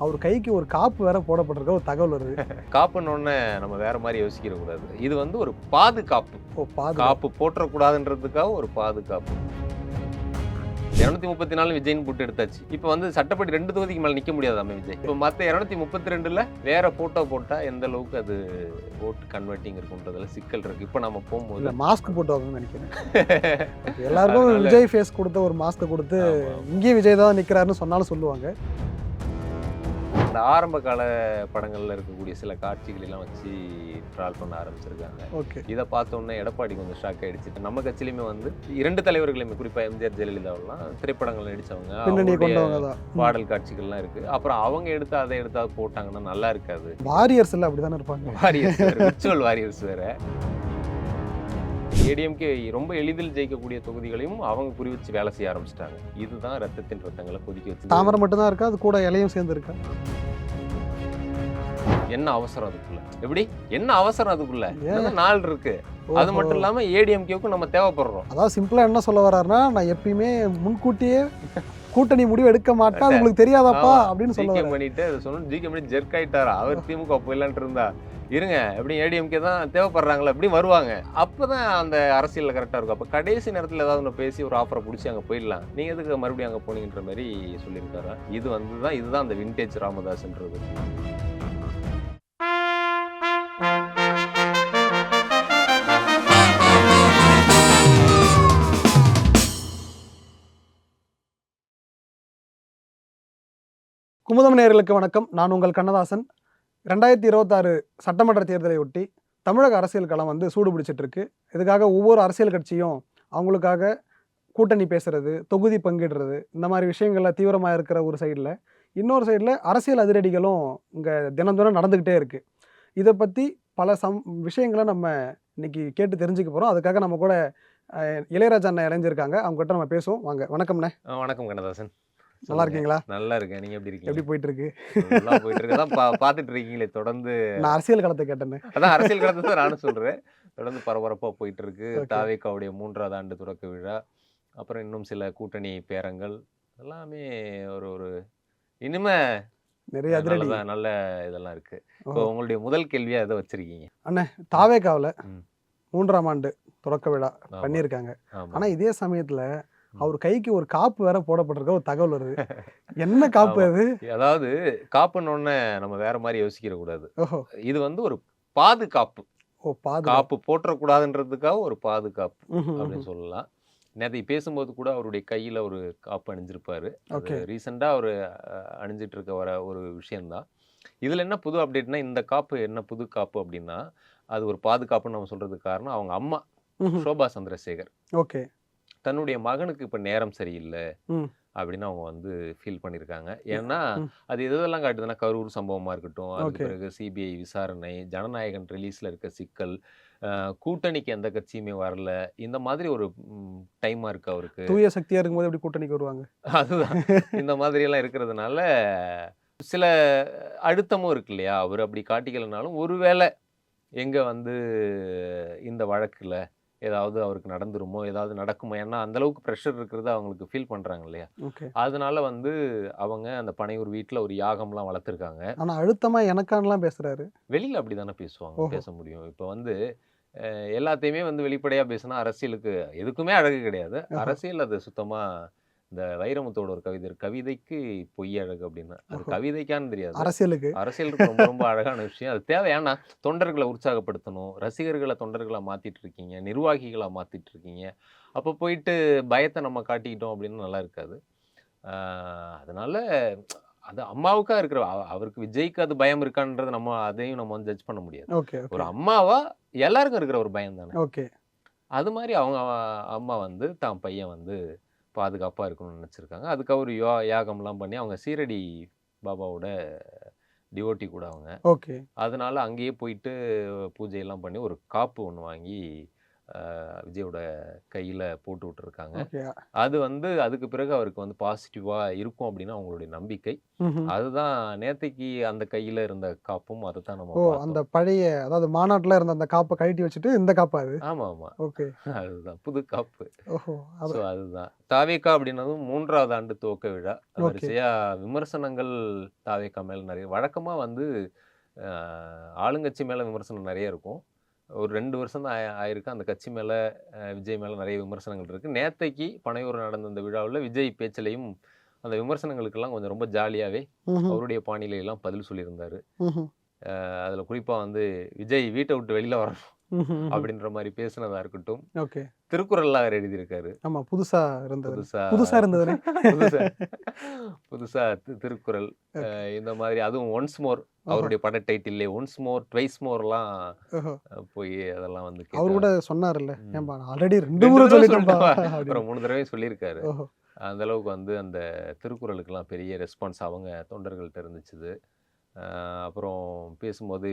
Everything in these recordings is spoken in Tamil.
அவர் கைக்கு ஒரு காப்பு வேற போடப்பட்டிருக்க ஒரு தகவல் வருது. காப்புன்னொன்னே நம்ம வேற மாதிரி யோசிக்கிற கூடாது. இது வந்து ஒரு பாதுகாப்பு. ஓ காப்பு போட்டுறக்கூடாதுன்றதுக்காக ஒரு பாதுகாப்பு. 234 விஜய்னு போட்டு எடுத்தாச்சு. இப்ப வந்து சட்டப்படி 2 தொகுதிக்கு மேல நிக்க முடியாதாமே விஜய். இப்ப மத்த 232ல வேற போட்டோ போட்டா எந்த அளவுக்கு அது ஓட் கன்வெர்ட்டிங் இருக்குன்றதுல சிக்கல் இருக்கு. இப்ப நம்ம போகும்போது இல்ல மாஸ்க் போட்டு வாங்கன்னு நினைக்கிறேன். எல்லாருக்கும் விஜய் ஃபேஸ் கொடுத்த ஒரு மாஸ்க் கொடுத்து இங்கேயும் விஜய் தான் நிக்கிறாருன்னு சொன்னாலும் சொல்லுவாங்க. அந்த ஆரம்ப கால படங்கள்ல இருக்கக்கூடிய சில காட்சிகள் எல்லாம் வச்சு ட்ரால் பண்ண ஆரம்பிச்சிருக்காங்க. ஓகே. இதை பார்த்த உடனே எடப்பாடி கொஞ்சம் ஷாக் ஆயிடுச்சு. நம்ம கட்சியிலுமே வந்து 2 தலைவர்களுமே குறிப்பா எம்ஜிஆர் ஜெயலலிதாவெல்லாம் திரைப்படங்கள் நடிச்சவங்க, பின்னணி அவங்களுடைய கொண்டவங்க தான். பாடல் காட்சிகள்லாம் இருக்கு. அப்புறம் அவங்க எடுத்து அதை எடுத்தா போட்டாங்கன்னா நல்லா இருக்காது. வாரியர்ஸ் எல்லாம் அப்படிதானே இருப்பாங்க. வாரியர்ஸ் விர்ச்சுவல் வாரியர்ஸ் வேற. ஏடிஎம்கே ரொம்ப எளிதில் ஜெயிக்கக்கூடிய தொகுதிகளையும் அவங்க குறி வச்சு வேலை செய்ய ஆரம்பிச்சிட்டாங்க. இதுதான் ரத்தத்தின் ரத்தங்களை கொதிக்க வச்சு. தாமரை மட்டும் தான் இருக்கா, அது கூட இலையும் சேர்ந்து இருக்கா? என்ன அவசரம் அதுக்குள்ள? எப்படி என்ன அவசரம் அதுக்குள்ள? நாள் இருக்கு. அது மட்டும் இல்லாம ஏடிஎம்கேவுக்கு நம்ம தேவைப்படுறோம். அதாவது சிம்பிளா என்ன சொல்ல வர்றாருன்னா, நான் எப்பயுமே முன்கூட்டியே கூட்டணி முடிவு எடுக்க மாட்டேன், அது உங்களுக்கு தெரியாதாப்பா அப்படின்னு சொல்ல பண்ணிட்டு அதை சொன்ன ஜிகே பண்ணி ஜெர்க் ஆயிட்டாரா. அவர் திமுக போயிடலான்ட்டு இருந்தா இருங்க எப்படி ஏடிஎம்கே தான் தேவைப்படுறாங்களா எப்படி வருவாங்க. அப்பதான் அந்த அரசியல் கரெக்டா இருக்கும். அப்ப கடைசி நேரத்தில் ஏதாவது ஒன்று பேசி ஒரு ஆஃபரை பிடிச்சி அங்கே போயிடலாம், நீங்க எதுக்கு மறுபடியும் அங்கே போனீங்கன்ற மாதிரி சொல்லியிருக்காரு. இது வந்து இதுதான் அந்த விண்டேஜ் ராமதாஸ்ன்றது. குமுதம் நேயர்களுக்கு வணக்கம். நான் உங்கள் கண்ணதாசன். 2026 சட்டமன்ற தேர்தலை ஒட்டி தமிழக அரசியல் களம் வந்து சூடு பிடிச்சிட்டு இருக்கு. இதுக்காக ஒவ்வொரு அரசியல் கட்சியும் அவங்களுக்காக கூட்டணி பேசுறது, தொகுதி பங்கிடுறது, இந்த மாதிரி விஷயங்கள்ல தீவிரமாக இருக்கிற ஒரு சைடில், இன்னொரு சைடில் அரசியல் அதிரடிகளும் இங்கே தினம் தினம் நடந்துக்கிட்டே இருக்கு. இதை பற்றி பல விஷயங்களை நம்ம இன்னைக்கு கேட்டு தெரிஞ்சுக்க போகிறோம். அதுக்காக நம்ம கூட இளையராஜா அண்ணன் இணைஞ்சிருக்காங்க. அவங்ககிட்ட நம்ம பேசுவோம். வாங்க. வணக்கம்ண்ணே. வணக்கம் கண்ணதாசன். நல்லா இருக்கீங்களா? நல்லா இருக்கேன். நீங்க எப்படி இருக்கீங்க? எப்படி போயிட்டு இருக்கு? போயிட்டு இருக்கு. அதான் பார்த்துட்டு இருக்கீங்களே தொடர்ந்து. நான் அரசியல் களத்தை கேட்டேன். அதான் அரசியல் களத்தை தான் நானும் சொல்றேன். தொடர்ந்து பரபரப்பா போயிட்டு இருக்கு. தாவேகாவுடைய 3வது ஆண்டு துறக்க விழா, அப்புறம் இன்னும் சில கூட்டணி பேரங்கள் எல்லாமே ஒரு இனிமே நிறைய அதிரடி நல்ல இதெல்லாம் இருக்கு. இப்போ உங்களுடைய முதல் கேள்வியா எதை வச்சிருக்கீங்க? அண்ணே, தாவேகாவில் 3ஆம் ஆண்டு துறக்க விழா பண்ணியிருக்காங்க. ஆனா இதே சமயத்துல அவர் கைக்கு ஒரு காப்பு வேற போடப்பட்டிருக்க ஒரு தகவல் வருது. என்ன காப்பு அது? அதாவது காப்புன்னொன்னே நம்ம வேற மாதிரி யோசிக்கிற கூடாது. இது வந்து ஒரு பாதுகாப்பு. காப்பு போட்டுறக்கூடாதுன்றதுக்காக ஒரு பாதுகாப்பு அப்படின்னு சொல்லலாம். நேற்று பேசும்போது கூட அவருடைய கையில ஒரு காப்பு அணிஞ்சிருப்பாரு. ரீசெண்டா அவர் அணிஞ்சிட்டு இருக்க வர ஒரு விஷயம்தான். இதுல என்ன புது அப்டேட்னா, இந்த காப்பு என்ன புது காப்பு அப்படின்னா, அது ஒரு பாதுகாப்புன்னு நம்ம சொல்றதுக்கு காரணம் அவங்க அம்மா சோபா சந்திரசேகர். ஓகே. தன்னுடைய மகனுக்கு இப்ப நேரம் சரியில்லை அப்படின்னு அவங்க வந்து ஃபீல் பண்ணியிருக்காங்க. ஏன்னா அது எதெல்லாம் காட்டுதுன்னா, கரூர் சம்பவமா இருக்கட்டும், அதுக்கு பிறகு சிபிஐ விசாரணை, ஜனநாயகன் ரிலீஸ்ல இருக்க சிக்கல், கூட்டணிக்கு எந்த கட்சியுமே வரல, இந்த மாதிரி ஒரு டைமா இருக்கு அவருக்கு. தூய சக்தியா இருக்கும்போது எப்படி கூட்டணிக்கு வருவாங்க? அதுதான் இந்த மாதிரி எல்லாம் இருக்கிறதுனால சில அழுத்தமும் இருக்கு இல்லையா. அவர் அப்படி காட்டிக்கலனாலும் ஒருவேளை எங்க வந்து இந்த வழக்குல ஏதாவது அவருக்கு நடந்துருமோ, ஏதாவது நடக்குமோ, ஏன்னா அந்த அளவுக்கு ப்ரெஷர் இருக்கிறது அவங்களுக்கு ஃபீல் பண்றாங்க இல்லையா. அதனால வந்து அவங்க அந்த பனையூர் வீட்டில் ஒரு யாகம்லாம் வளர்த்துருக்காங்க. ஆனா அழுத்தமா எனக்கானலாம் பேசுறாரு. வெளியில அப்படிதானே பேசுவாங்க, பேச முடியும். இப்போ வந்து எல்லாத்தையுமே வந்து வெளிப்படையா பேசினா அரசியலுக்கு எதுக்குமே அழகு கிடையாது. அரசியல் அது சுத்தமா. இந்த வைரமுத்தோட ஒரு கவிதை, கவிதைக்கு பொய் அழகு அப்படின்னு. அது கவிதைக்கான்னு தெரியாது, அரசியலுக்கு ரொம்ப ரொம்ப அழகான விஷயம். அது தேவை. ஏன்னா தொண்டர்களை உற்சாகப்படுத்தணும், ரசிகர்களை தொண்டர்களை மாத்திட்டு இருக்கீங்க, நிர்வாகிகளை மாத்திட்டு இருக்கீங்க. அப்போ போயிட்டு பயத்தை நம்ம காட்டிக்கிட்டோம் அப்படின்னு நல்லா இருக்காது. அதனால அது அம்மாவுக்கா இருக்கிற அவருக்கு, விஜய்க்கு அது பயம் இருக்கான்றது நம்ம அதையும் நம்ம வந்து ஜட்ஜ் பண்ண முடியாது. ஒரு அம்மாவா எல்லாருக்கும் இருக்கிற ஒரு பயம் தானே. அது மாதிரி அவங்க அம்மா வந்து தான் பையன் வந்து பாதுகாப்பாக இருக்கணும்னு நினச்சிருக்காங்க. அதுக்கு அவர் யாகம்லாம் பண்ணி, அவங்க சீரடி பாபாவோட டிவோட்டி கூட அவங்க. அதனால அங்கேயே போயிட்டு பூஜையெல்லாம் பண்ணி ஒரு காப்பு ஒன்று வாங்கி விஜயோட கையில போட்டு விட்டுருக்காங்க. ஓகே. அது வந்து அதுக்கு பிறகு அவருக்கு வந்து பாசிட்டிவா இருக்கும் அப்படின்னு அவங்களுடைய நம்பிக்கை. ம்ஹ்ம். அதுதான் நேத்தைக்கு அந்த கையில இருந்த காப்பும் அதத்தான் நம்ம ஓ! அந்த பார்த்தோம். பழைய அதாவது மாநாட்டுல இருந்த அந்த காப்ப கழட்டி வச்சுட்டு இந்த காப்பா அது? ஆமாமா. ஓகே. அதுதான் புது காப்பு. ஓஹோ! அது அதுதான். தாவேகா அப்படின்னதும் 3வது ஆண்டு துவக்க விழா. ஓகே. வரிசையா விமர்சனங்கள் தாவேகா மேல நெறைய வழக்கமா வந்து அ ஆளுங்கட்சி மேல விமர்சனம் நெறைய இருக்கும். ஒரு 2 வருஷம் தான் ஆயிருக்கு. அந்த கட்சி மேல விஜய் மேல நெறைய விமர்சனங்கள் இருக்கு. நேத்தைக்கு பனையூர்ல நடந்த அந்த விழாவுல விஜய் பேச்சிலயும் அந்த விமர்சனங்களுக்கெல்லாம் கொஞ்சம் ரொம்ப ஜாலியாவே ம்ஹ்ம். அவருடைய பாணியிலலாம் பதில் சொல்லியிருந்தாரு. ம்ஹ்ம். அதுல குறிப்பா வந்து விஜய் வீட்ட விட்டு வெளில வரணும் ம்ஹ்ம். ம்ஹ்ம். அப்படின்ற மாரி பேசினதா இருக்கட்டும். ஓகே. திருக்குறள்லாம் வேற எழுதியிருக்காரு. ஆமா. புதுசா இருந்தது. புதுசா புதுசா இருந்ததுனே. புதுசா புதுசா திருக்குறள் ஓகே. இந்த மாதிரி அதுவும் ஒன்ஸ் மோர் ஓஹோ! அவருடைய பட டைட்டில்லே ஒன்ஸ் மோர், ட்வைஸ் மோர்லாம் ஓஹோ! போய் அதெல்லாம் வந்து அவரு கூட கேட்டாரு. சொன்னாருல்ல. ம். ஏம்பா நான் ஆல்ரெடி 2 2 முறை தடவ சொல்லிட்டேன்பா சொல்லிட்டேன்ப்பா. அப்படின்னு. அப்புறம் 3 தடவையும் சொல்லியிருக்காரு. ஓஹோ! அந்த அளவுக்கு வந்து அந்த திருக்குறளுக்கெல்லாம் பெரிய ரெஸ்பான்ஸ் அவங்க தொண்டர்கள்ட்ட இருந்துச்சு. அ அப்புறம் பேசும்போது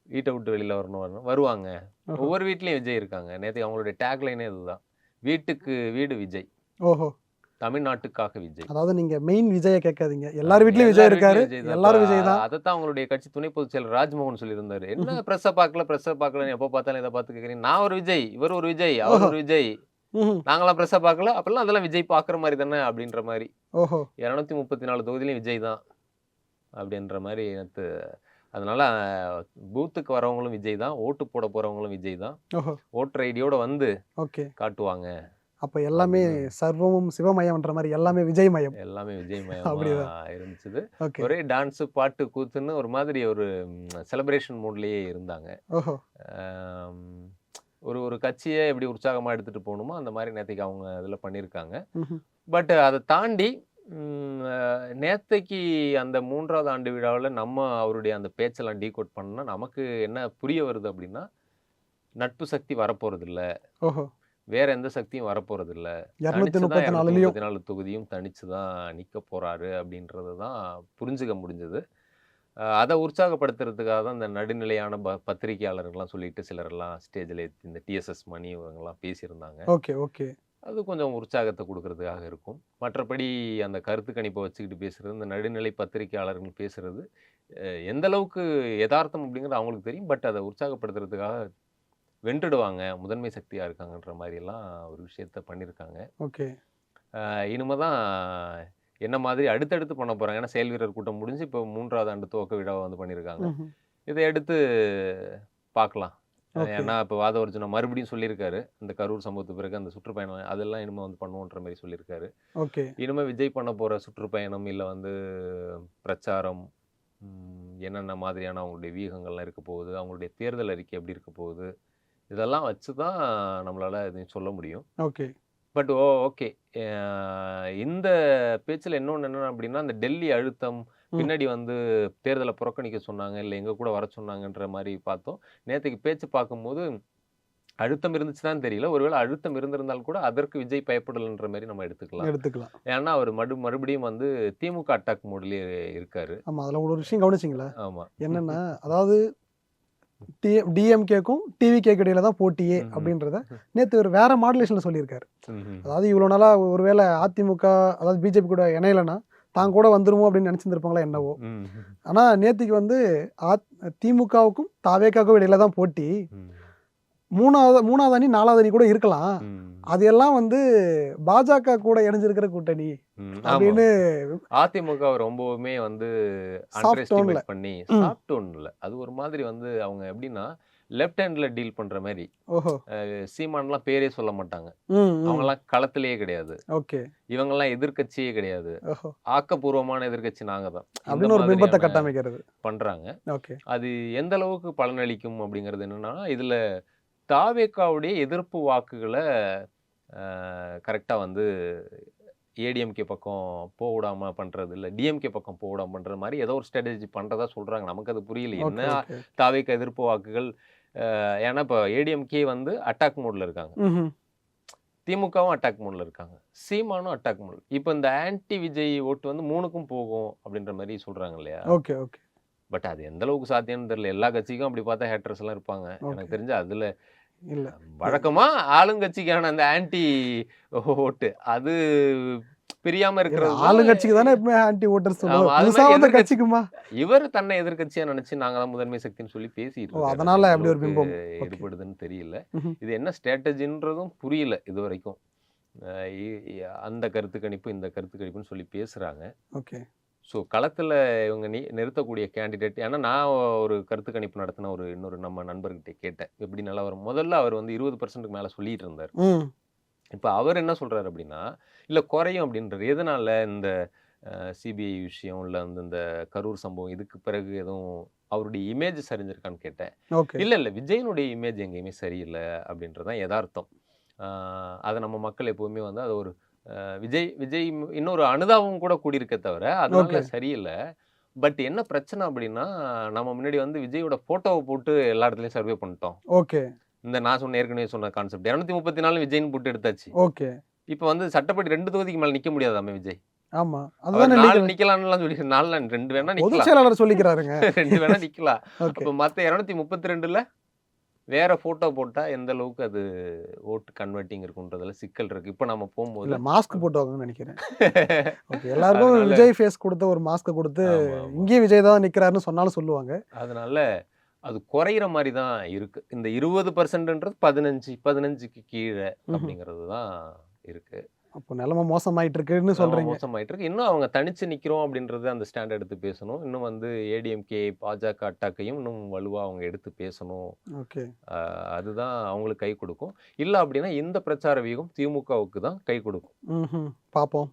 வீட்ட விட்டு வெளில வரணும் வருவாங்க. ஓஹோ! ஒவ்வொரு வீட்லயும் விஜய் இருக்காங்க. நேத்து அவங்களுடைய டேக்லைனே இதுதான். வீட்டுக்கு வீடு விஜய். ஓஹோ! தமிழ்நாட்டுக்காக விஜய். அதாவது நீங்க மெயின் விஜய கேட்காதீங்க. எல்லார் வீட்லயும் விஜய் எல்லார் இருக்காரு. வீட்லயும் விஜய் தான். எல்லாரும் விஜய் தான். அதத்தான் அவங்களுடைய கட்சி துணை பொதுச் செயலர் ராஜ்மோகன் சொல்லியிருந்தாரு. என்ன ம்ஹ்ம். பிரஸ்ஸ பார்க்கலன்னு எப்ப பார்த்தாலும் இத பார்த்து கேட்கிறீங்க. நான் ஒரு விஜய், இவர் ஒரு விஜய், அவர் ஓஹோ! ஒரு விஜய். ம்ஹ்ம். நாங்கலாம் பிரஸ்ஸ பார்க்கல. அப்பல்லாம் அதெல்லாம் விஜய் பார்க்குற மாரி தானே அப்படின்ற மாரி. ஓஹோ! 234 தொகுதியிலும் விஜய் தான். அப்படின்ற மாரி நேத்து அதனால பூத்துக்கு வரவங்களும் விஜய் தான். ஓட்டு போட போறவங்களும் விஜய் தான். ஓஹோ! ஓட்டர் ஐடியோட வந்து ஓகே. காட்டுவாங்க. அப்ப எல்லாமே அப்படின்னு சர்வமும் சிவமயம்ன்ற மாரி எல்லாமே விஜய் மயம். எல்லாமே விஜய் மயமா அப்படிதான். இருந்துச்சு. ஓகே. ஒரே டான்ஸ், பாட்டு, கூத்துன்னு ஒரு மாதிரி ஒரு செலிப்ரேஷன் மூட்லயே இருந்தாங்க. ஓஹோ! ஆம், ஒரு ஒரு கட்சிய எப்படி உற்சாகமா எடுத்துட்டு போணுமோ, அந்த மாரி நேத்தைக்கு அவங்க இதுல பண்ணியிருக்காங்க. ம்ஹ்ம். பட் அத தாண்டி நேத்தைக்கு அந்த 3வது ஆண்டு விழாவுல நம்ம அவருடைய அந்த பேச்செல்லாம் டீகோட் பண்ணா, நமக்கு என்ன புரிய வருது அப்படின்னா, நட்பு சக்தி வரப்போறதில்ல. ஓஹோ! வேற எந்த சக்தியும் வரப்போறதில்ல. தனிச்சு தான் 234லயும் 234 தொகுதியும் தனிச்சு தான் நிக்க போறாரு அப்படின்றது தான் புரிஞ்சுக்க முடிஞ்சது. அத உற்சாகப்படுத்துறதுக்காக தான் இந்த நடுநிலையான பத்திரிகையாளர்கள்லாம் சொல்லிட்டு சிலரெல்லாம் ஸ்டேஜ்ல ஏத்தி இந்த டிஎஸ்எஸ் மணி இவங்கலாம் பேசியிருந்தாங்க. Okay, okay. அது கொஞ்சம் உற்சாகத்த குடுக்குறதுக்காக இருக்கும். மற்றபடி அந்த கருத்து கணிப்ப வச்சுக்கிட்டு பேசுறது, இந்த நடுநிலை பத்திரிகையாளர்கள் பேசுறது, எந்த அளவுக்கு எதார்த்தம் அப்படிங்கிறது அவங்களுக்கு தெரியும். பட் அத உற்சாகப்படுத்துறதுக்காக வென்றுடுவாங்க. முதன்மை சக்தியா இருக்காங்கன்ற மாரியெல்லாம் ஒரு விஷயத்த பண்ணியிருக்காங்க. ஓகே. இனிமே தான் என்ன மாதிரி அடுத்தடுத்து பண்ண போறாங்க. ஏன்னா செயல் வீரர் கூட்டம் முடிஞ்சு இப்போ 3வது ஆண்டு துவக்க விழாவ வந்து பண்ணியிருக்காங்க. ம்ஹ்ம். இத எடுத்து பார்க்கலாம். ஓகே. ஏன்னா இப்ப வாதவர்ஜுனா மறுபடியும் சொல்லியிருக்காரு. இந்த கரூர் சம்பவத்துக்கு பிறகு அந்த சுற்றுப்பயணம் அதெல்லாம் இனிமே வந்து பண்ணுவோன்ற மாரி சொல்லியிருக்காரு. ஓகே. இனிமே விஜய் பண்ண போற சுற்றுப்பயணம், இல்ல வந்து பிரச்சாரம், என்னென்ன மாதிரியான அவங்களுடைய வியூகங்கள்லாம் இருக்க போகுது, அவங்களுடைய தேர்தல் அறிக்கை எப்படி இருக்க போகுது, இதெல்லாம் வச்சு தான் நம்மளால எதையும் சொல்ல முடியும். ஓகே. But okay. அ இந்த பேச்சுல இன்னொன்னு என்ன அப்படின்னா, அந்த டெல்லி அழுத்தம், ம். பின்னாடி வந்து தேர்தல புறக்கணிக்க சொன்னாங்க, இல்ல எங்க கூட வர சொன்னாங்கன்ற மாரி பார்த்தோம். நேத்தைக்கு பேச்சு பார்க்கும்போது, அழுத்தம் இருந்துச்சுதான்னு தெரியல. ஒருவேளை அழுத்தம் இருந்திருந்தால் கூட அதற்கு விஜய் பயப்படலன்ற மாரி நம்ம எடுத்துக்கலாம். எடுத்துக்கலாம். ஏன்னா, அவரு மறுபடியும் வந்து திமுக அட்டாக் மோட்லயே இருக்காரு. ஆமா. அதுல ஒரு விஷயம் கவனிச்சீங்களா? ஆமா. என்னன்னா, அதாவது டிஎம்கேக்கும் டிவிகேக்கு இடையில தான் போட்டியே ம்ஹ்ம். அப்படின்றத நேத்து ஒரு வேற மாடுலேஷன்ல சொல்லியிருக்காரு. ம்ஹ்ம். அதாவது இவ்வளோ நாளா ஒருவேளை அதிமுக அதாவது பிஜேபி கூட இணையலன்னா, தான் கூட வந்துருமோ அப்படின்னு நினைச்சிருந்திருப்பாங்களா என்னவோ. ம். ஆனா நேத்திக்கு வந்து திமுகவுக்கும் தாவேகாவுக்கும் இடையில தான் போட்டி. ம். 3வது அணி 4வது அணி கூட இருக்கலாம். ம். அது எல்லாம் வந்து பாஜக கூட இணைஞ்சிருக்கிற கூட்டணி ஆமா. அப்படின்னு அதிமுக ரொம்பவுமே வந்து சாஃப்ட் டோன்ல. அண்டர் பண்ணி ம். சாஃப்ட் டோன் இல்ல. அது ஒரு மாதிரி வந்து அவங்க எப்படின்னா, லெஃப்ட் ஹேண்ட்ல டீல் பண்ற மாரி. ஓஹோ! சீமான்லாம் பேரே சொல்ல மாட்டாங்க. ம், ம். அவங்கலாம் களத்திலேயே கிடையாது. ஓகே. இவங்கலாம் எதிர்க்கட்சியே கிடையாது. ஓஹோ! ஆக்கப்பூர்வமான எதிர்க்கட்சி நாங்க தான். இந்த அப்படின்னு ஒரு பிம்பத்த மாதிரியான கட்டமைக்கிறது. பண்றாங்க. ஓகே. அது எந்த அளவுக்கு பலனளிக்கும் அப்படிங்கிறது என்னன்னா, இதுல தாவேகாவுடைய எதிர்ப்பு வாக்குகள கரெக்ட்டா வந்து ஏடிஎம்கே பக்கம் விடாம பண்றது, இல்ல டிஎம்கே பக்கம் விடாம பண்ற மாரி ஏதோ ஒரு ஸ்ட்ராட்டஜி பண்றதா சொல்றாங்க. நமக்கு அது புரியல. என்ன ஓகே, ஓகே. தாவேகா எதிர்ப்பு வாக்குகள் ஏன்னா இப்ப ஏடிஎம்கே வந்து அட்டாக் மோட்ல இருக்காங்க. ம்ஹ்ம். திமுகவும் அட்டாக் மோட்ல இருக்காங்க. சீமானும் அட்டாக் மோட். இப்ப இந்த ஆன்டி விஜய் ஓட்டு வந்து 3க்கும் போகும் அப்படின்ற மாரி சொல்றாங்க இல்லையா? Okay, okay. பட் அது எந்த அளவுக்கு சாத்தியம்னு தெரியல. எல்லா கட்சிக்கும் அப்படி பார்த்தா ஹேட்டர்ஸ் எல்லாம் இருப்பாங்க. ஓகே. எனக்கு தெரிஞ்சு அதுல இல்ல. வழக்கமா ஆளுங்கட்சிக்கான அந்த ஆன்டி ஓட்டு அது பிரியாம இல்ல இருக்கிறது ஆளுங்கட்சிக்கு தானே எப்பவுமே ஆன்டி ஓட்டர்ஸ் சொல்லுவாங்க. ஆமா. அது புதுசா மாரி வந்த எதிர்க்கட்சி கட்சிக்குமா? இவர் தன்னை எதிர்க்கட்சியா நினைச்சு நாங்க தான் முதன்மை சக்தின்னு சொல்லி பேசிட்டு ஓ! இருக்காரு. அது அதனால எந்த அப்படி ஒரு அளவுக்கு பிம்பம். ஓகே. எடுபடுதுன்னு தெரியல. ம்ஹ்ம். இது என்ன ஸ்ட்ராட்டஜின்றதும் புரியல இதுவரைக்கும். அ இ இ அந்த கருத்து கணிப்பு, இந்த கருத்து கணிப்புன்னு சொல்லி பேசுறாங்க. ஓகே. ஸோ களத்துல இவங்க நிறுத்தக்கூடிய கேண்டிடேட் ஏன்னா நான் ஒரு கருத்து கணிப்பு நடத்தின இன்னொரு நம்ம நண்பர்கிட்ட கேட்டேன். எப்படி நிலவரம் முதல்ல அவர் வந்து 20% மேல சொல்லிட்டு இருந்தாரு. ம். இப்ப அவர் என்ன சொல்றாரு அப்படின்னா, இல்ல குறையும் அப்படின்றாரு. எதனால இந்த சிபிஐ விஷயம், இல்ல வந்து இந்த கரூர் சம்பவம் இதுக்கு பிறகு எதுவும் அவருடைய இமேஜ் சரிஞ்சிருக்கான்னு கேட்டேன். ஓகே. இல்ல விஜயனுடைய இமேஜ் எங்கேயுமே சரியில்ல அப்படின்றது தான் எதார்த்தம். ஆ அத நம்ம மக்கள் எப்பவுமே வந்து அத ஒரு விஜய் விஜய் இன்னொரு அனுதாபம் கூட கூடியிருக்கே தவிர, அதனால ஓகே. சரியில்ல. பட் என்ன பிரச்சனை அப்படின்னா, நம்ம முன்னாடி வந்து விஜயோட ஃபோட்டோவ போட்டு எல்லா இடத்துலயும் சர்வே பண்ணிட்டோம். ஓகே. இந்த நான் ஏற்கனவே சொன்ன கான்செப்ட் 234 விஜய்ன்னு போட்டு எடுத்தாச்சு. ஓகே. இப்ப வந்து சட்டப்படி 2 தொகுதிக்கு மேல நிக்க முடியாதாமே விஜய். ஆமா. அவர் அதுதானே 4 லீகல். நிக்கலாம்னுலாம் சொல்லி 4 2 வேணா பொதுச் நிக்கலாம். செயலாளர் சொல்லிக்கிறாருங்க. 2 வேணா நிக்கலாம். ஓகே. அப்ப மத்த 232ல வேற ஃபோட்டோ போட்டா எந்த அளவுக்கு அது வோட் கன்வெர்ட்டிங் இருக்குன்றதுல சிக்கல் இருக்கு. இப்ப நம்ம இல்ல போம்போது மாஸ்க் போட்டுவாங்கன்னு நெனைக்கிறேன். ஓகே. எல்லாருக்கும் அதனால விஜய் ஃபேஸ் குடுத்த ஒரு மாஸ்க்க குடுத்து, ஆமா, ஆமா. இங்கேயும் விஜய் தான் நிக்கிறாருன்னு சொன்னாலும் சொல்லுவாங்க. அதனால அது குறையிற மாரி தான் இருக்கு. இந்த 20%ன்றது 15க்கு கீழ ம்ஹ்ம். அப்படிங்கிறது தான் இருக்கு. அப்போ நிலைமை மோசமாயிட்டு இருக்குன்னு ஆமா சொல்றீங்க. மோசமாயிட்டு இருக்கு. இன்னும் அவங்க தனிச்சு நிக்கிறோம் அப்படின்றது அந்த ஸ்டாண்ட் எடுத்து பேசணும். இன்னும் வந்து ஏடிஎம்கே, பாஜக அட்டாக்கையும் இன்னும் வலுவா அவங்க எடுத்து பேசணும். ஓகே. அ அதுதான் அவங்களுக்கு கை கொடுக்கும். இல்ல அப்படின்னா இந்த பிரச்சார வியூகம் திமுகவுக்கு தான் கை கொடுக்கும். ம்ஹ்ம். பார்ப்போம்.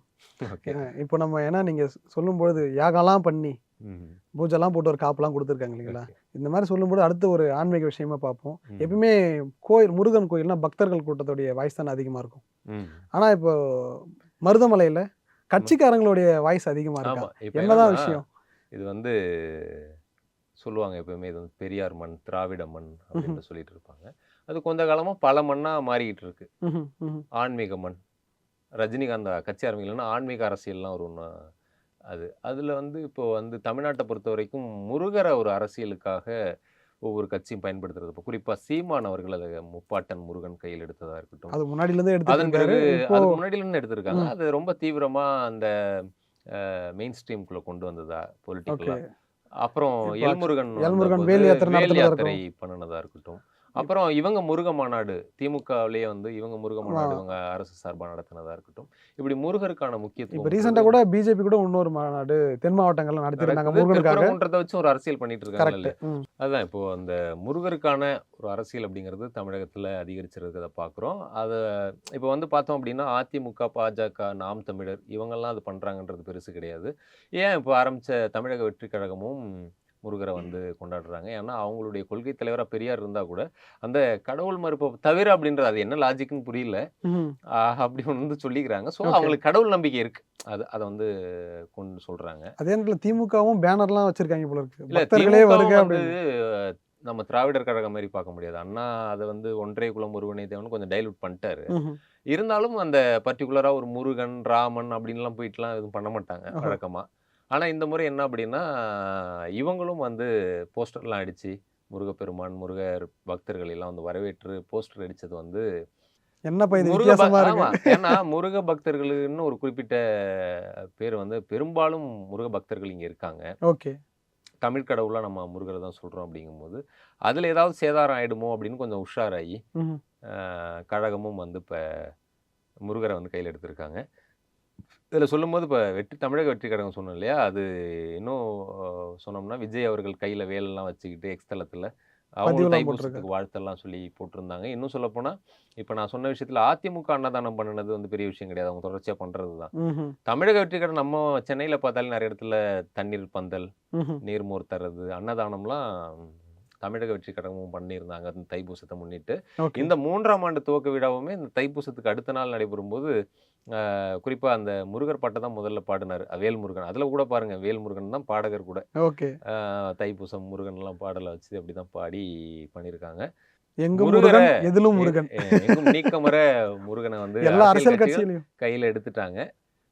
ஓகே. இப்போ நம்ம ஏன்னா நீங்க சொல்லும்பொழுது யாகம்லாம் பண்ணி, ம். பூஜைலாம் போட்டு ஒரு காப்புலாம் குடுத்துருக்காங்க இல்லைங்களா? ஓகே. இந்த மாரி சொல்லும்போது அடுத்து ஒரு ஆன்மீக விஷயமா பார்ப்போம். ம். எப்பவுமே முருகன் கோயில்னா பக்தர்கள் கூட்டத்துடைய வாய்ஸ் தானே அதிகமா இருக்கும். ம். ஆனா இப்போ மருதமலையில கட்சிக்காரங்களுடைய வாய்ஸ் அதிகமா இருக்கா? ஆமா. இப்ப என்னதான் என்னன்னா, விஷயம்? இது வந்து சொல்லுவாங்க எப்பவுமே இது வந்து பெரியார் மண், திராவிட மண் ம்ஹ்ம். அப்படின்னு சொல்லிட்டு இருப்பாங்க. அது கொஞ்ச காலமா பல மண்ணா மாறிக்கிட்டு இருக்கு. ம்ஹ்ம். ம்ஹ்ம். ஆன்மீக மண். ரஜினிகாந்த் கட்சி ஆரம்பிக்கலன்னா ஆன்மீக அரசியல்லாம் ஒரு ஒண்ணு அது. அதுல வந்து இப்போ வந்து தமிழ்நாட்ட பொறுத்தவரைக்கும் முருகர ஒரு அரசியலுக்காக ஒவ்வொரு கட்சியும் பயன்படுத்துறது. இப்ப குறிப்பா சீமான் அவர்கள் அத முப்பாட்டன் முருகன் கையில் எடுத்ததா இருக்கட்டும். அது முன்னாடில இருந்தே எடுத்துட்டு அதன் இருக்காரு. பிறகு இப்போ அதுக்கு முன்னாடிலருந்து எடுத்திருக்காங்க. ம். அது ரொம்ப தீவிரமா அந்த மெயின் ஸ்ட்ரீம்குள்ள கொண்டு வந்ததா ஓகே. பொலிட்டிக்கலா. அப்புறம் இப்ப எல்முருகன் எல்முருகன் வந்தபோது வேல் யாத்திரை வேல் நடத்துறதா யாத்திரை இருக்கட்டும். பண்ணுனதா இருக்கட்டும். அப்புறம் இவங்க முருக மாநாடு திமுகவிலேயே வந்து இவங்க முருக ஆ. மாநாடு இவங்க அரசு சார்பா நடத்தினதா இருக்கட்டும். இப்படி முருகருக்கான இப்ப முக்கியத்துவம்ன்றது ரீசென்ட்டா கூட பிஜேபி கூட இன்னொரு மாநாடு தென் மாவட்டங்கள்ல நடத்தியிருந்தாங்க நடக்குது. முருகனுக்காக. திருப்பரங்குன்றத்த வச்சு ஒரு அரசியல் பண்ணிட்டு இருக்காங்கல்ல கரெக்ட். இல்லையா? ம். அதுதான் இப்போ அந்த முருகருக்கான ஒரு அரசியல் அப்படிங்கிறது தமிழகத்துல அதிகரிச்சிருக்கிறத பார்க்குறோம். அத இப்போ வந்து பார்த்தோம் அப்படின்னா, அதிமுக, பாஜக, நாம் தமிழர் இவங்கெல்லாம் அது பண்றாங்கன்றது பெருசு கிடையாது. ஏன் இப்போ ஆரம்பிச்ச தமிழக வெற்றிக் கழகமும் முருகர வந்து கொண்டாடுறாங்க. ஏன்னா, அவங்களுடைய கொள்கை தலைவரா பெரியார் இருந்தா கூட, அந்த கடவுள் மறுப்ப தவிர அப்படின்றது அது என்ன லாஜிக்ன்னு புரியல. ம்ஹ்ம். அப்படி வந்து சொல்லிக்கிறாங்க. So okay. அவங்களுக்கு கடவுள் நம்பிக்கை இருக்கு. அத வந்து கொண்டு சொல்றாங்க. அதே நேரத்துல திமுகவும் பேனர்லாம் வச்சிருக்காங்க போல இருக்கு. இல்ல பக்தர்களே வருக திமுகவும் வந்து அப்படின்னு. நம்ம திராவிடர் கழகம் மாரி பார்க்க முடியாது. அண்ணா அத வந்து ஒன்றே குலம் ஒருவனே தேவன்னு கொஞ்சம் டைல்யூட் பண்ணிட்டாரு. ம்ஹ்ம். இருந்தாலும் அந்த பர்ட்டிகுலரா ஒரு முருகன், ராமன் அப்படின்லாம் போயிட்டுலாம் எதுவும் பண்ண மாட்டாங்க ஓஹோ! வழக்கமா. ஆனா இந்த முறை என்ன அப்படின்னா, இவங்களும் வந்து போஸ்டர்லாம் அடிச்சு, முருகப்பெருமான், முருகர் பக்தர்கள் எல்லாம் வந்து வரவேற்று போஸ்டர் அடிச்சது வந்து என்னப்பா இது முருக வித்தியாசமா இருக்கு. ஆமா. ஏன்னா முருக பக்தர்களுன்னு ஒரு குறிப்பிட்ட பேர் வந்து பெரும்பாலும் முருக பக்தர்கள் இங்க இருக்காங்க. ஓகே. தமிழ் கடவுளா நம்ம முருகர தான் சொல்றோம் அப்படிங்கும்போது, அதுல ஏதாவது சேதாரம் ஆயிடுமோ அப்படின்னு கொஞ்சம் உஷாராயி, ம்ஹ்ம். கழகமும் வந்து இப்ப முருகர வந்து கையில எடுத்திருக்காங்க. இதுல சொல்லும்போது இப்ப தமிழக வெற்றி கழகம் சொன்னோம் இல்லையா? அது இன்னும் சொன்னோம்னா, விஜய் அவர்கள் கையில வேலெல்லாம் வச்சுக்கிட்டு எக்ஸ் தளத்துல அவங்களும் பதிவுலாம் போட்டிருக்காரு. தைப்பூசத்துக்கு வாழ்த்தெல்லாம் சொல்லி போட்டிருந்தாங்க. இன்னும் சொல்லப்போனா, இப்ப நான் சொன்ன விஷயத்துல அதிமுக அன்னதானம் பண்ணுனது வந்து பெரிய விஷயம் கிடையாது. அவங்க தொடர்ச்சியா பண்றது தான். ம்ஹ்ம். தமிழக வெற்றி கழகம் நம்ம சென்னையில பார்த்தாலே நெறைய இடத்துல தண்ணீர் பந்தல், ம்ஹ்ம். நீர்மோர் தர்றது, அன்னதானம்லாம் தமிழக வெற்றி கழகமும் பண்ணியிருந்தாங்க. அந்த தைப்பூசத்த முன்னிட்டு. ஓகே. இந்த 3ஆம் ஆண்டு துவக்க விழாவுமே இந்த தைப்பூசத்துக்கு அடுத்த நாள் நடைபெறும்போது, குறிப்பா அந்த முருகர் பாட்ட தான் முதல்ல பாடுனாரு. வேல்முருகன். அதுல கூட பாருங்க, வேல்முருகன் தான் பாடகர் கூட. ஓகே. தைப்பூசம் முருகன்லாம் பாடல வச்சு அப்படிதான் பாடி பண்ணியிருக்காங்க. எங்கும் முருகர முருகன், எதிலும் எ முருகன். எ எங்கும் நீக்கமற முருகன வந்து எல்லா அரசியல் அரசியல் கட்சிகள் கட்சியிலயும். கையில எடுத்துட்டாங்க.